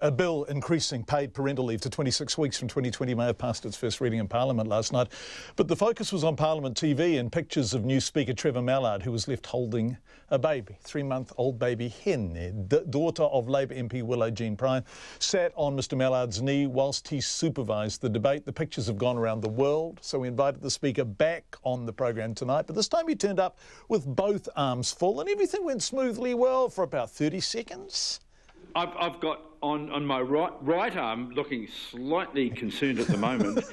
A bill increasing paid parental leave to 26 weeks from 2020 may have passed its first reading in Parliament last night. But the focus was on Parliament TV and pictures of new Speaker Trevor Mallard, who was left holding a baby, 3-month-old baby hen, daughter of Labour MP Willow Jean Prime, sat on Mr Mallard's knee whilst he supervised the debate. The pictures have gone around the world, so we invited the Speaker back on the programme tonight. But this time he turned up with both arms full and everything went smoothly well for about 30 seconds. I've got on my right arm, looking slightly concerned at the moment,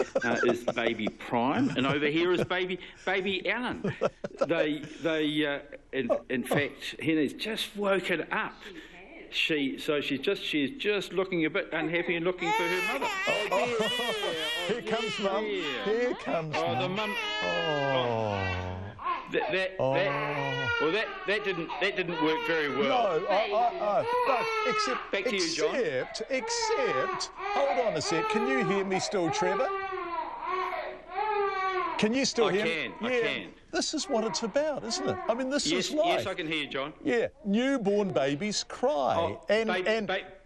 is baby Prime, and over here is baby Alan. In fact, Henna's just woken up. She's just looking a bit unhappy and looking for her mother. Here comes Mum. Here comes Mum. The mum. That didn't work very well. No, except back to you, John. Except, hold on a sec. Can you hear me still, Trevor? Can you still hear me? I can. This is what it's about, isn't it? I mean, this is life. Yes, I can hear you, John. Yeah, newborn babies cry, and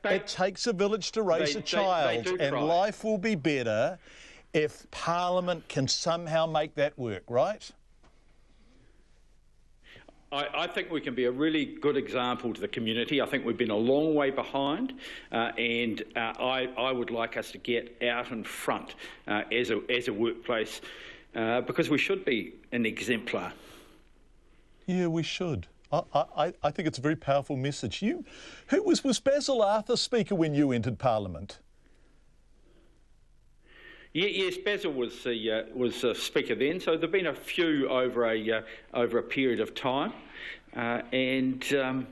it takes a village to raise a child, and cry. Life will be better if Parliament can somehow make that work, right? I think we can be a really good example to the community. I think we've been a long way behind, and I would like us to get out in front as a workplace, because we should be an exemplar. Yeah, we should. I think it's a very powerful message. Was Basil Arthur Speaker when you entered Parliament? Yes, Basil was Speaker then, so there've been a few over a period of time, and some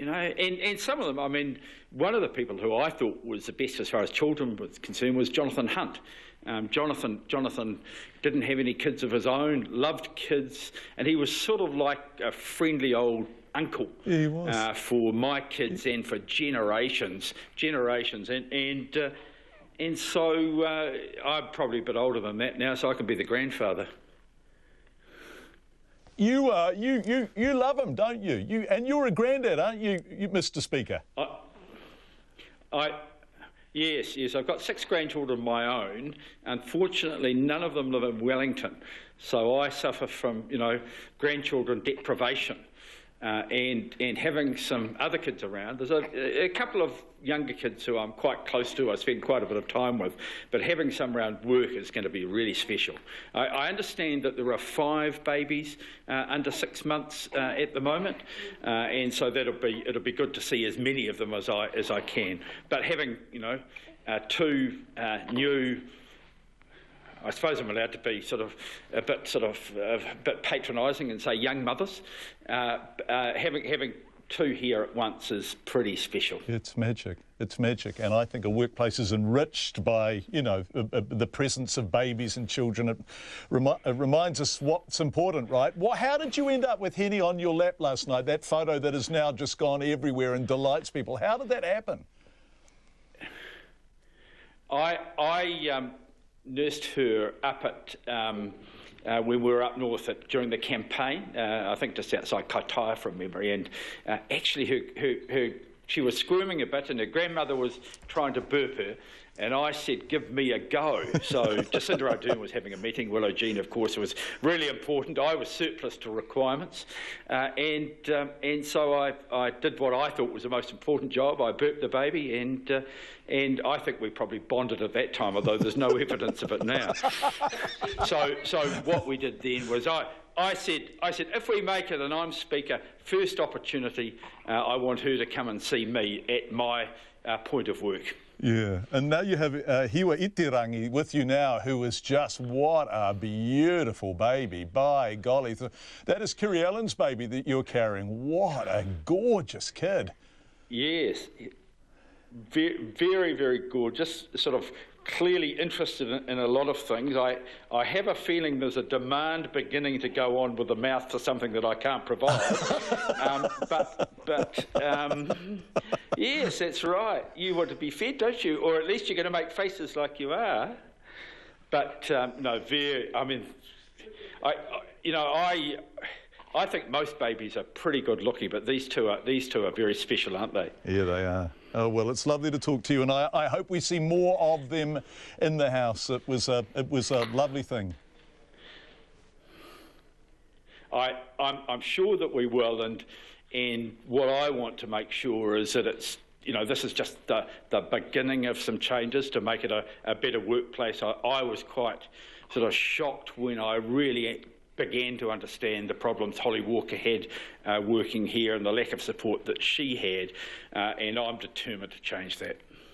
of them. I mean, one of the people who I thought was the best as far as children was concerned was Jonathan Hunt. Jonathan didn't have any kids of his own, loved kids, and he was sort of like a friendly old uncle for my kids and for generations, and so I'm probably a bit older than that now, so I can be the grandfather. You love him, don't you? And you're a granddad, aren't you, Mr. Speaker? Yes. I've got 6 grandchildren of my own. Unfortunately, none of them live in Wellington, so I suffer from grandchildren deprivation. And having some other kids around. There's a couple of younger kids who I'm quite close to, I spend quite a bit of time with, but having some around work is going to be really special. I understand that there are 5 babies under 6 months at the moment, and so it'll be good to see as many of them as I can. But having 2 new, I suppose I'm allowed to be a bit patronising and say young mothers. Having 2 here at once is pretty special. It's magic. It's magic, and I think a workplace is enriched by the presence of babies and children. It reminds us what's important, right? How did you end up with Henny on your lap last night? That photo that has now just gone everywhere and delights people. How did that happen? I nursed her up at when we were up north during the campaign, I think just outside Kaitaia from memory, and actually she was squirming a bit and her grandmother was trying to burp her, and I said, give me a go. So Jacinda Ardern was having a meeting. Willow Jean, of course, was really important. I was surplus to requirements, and so I did what I thought was the most important job. I burped the baby, and I think we probably bonded at that time, although there's no evidence of it now. So what we did then was I said, if we make it and I'm Speaker, first opportunity, I want her to come and see me at my point of work. Yeah, and now you have Hiwa Itirangi with you now, who is just, what a beautiful baby, by golly. That is Kiri Allen's baby that you're carrying. What a gorgeous kid. Yes, very, very gorgeous, sort of clearly interested in a lot of things. I have a feeling there's a demand beginning to go on with the mouth for something that I can't provide. But yes, that's right. You want to be fed, don't you? Or at least you're going to make faces like you are. But no, I mean, I think most babies are pretty good looking, but these two are very special, aren't they? Yeah, they are. Oh, well, it's lovely to talk to you, and I hope we see more of them in the House. It was a lovely thing. I'm sure that we will, and what I want to make sure is that it's, this is just the beginning of some changes to make it a better workplace. I was quite sort of shocked when I really began to understand the problems Holly Walker had working here and the lack of support that she had, and I'm determined to change that.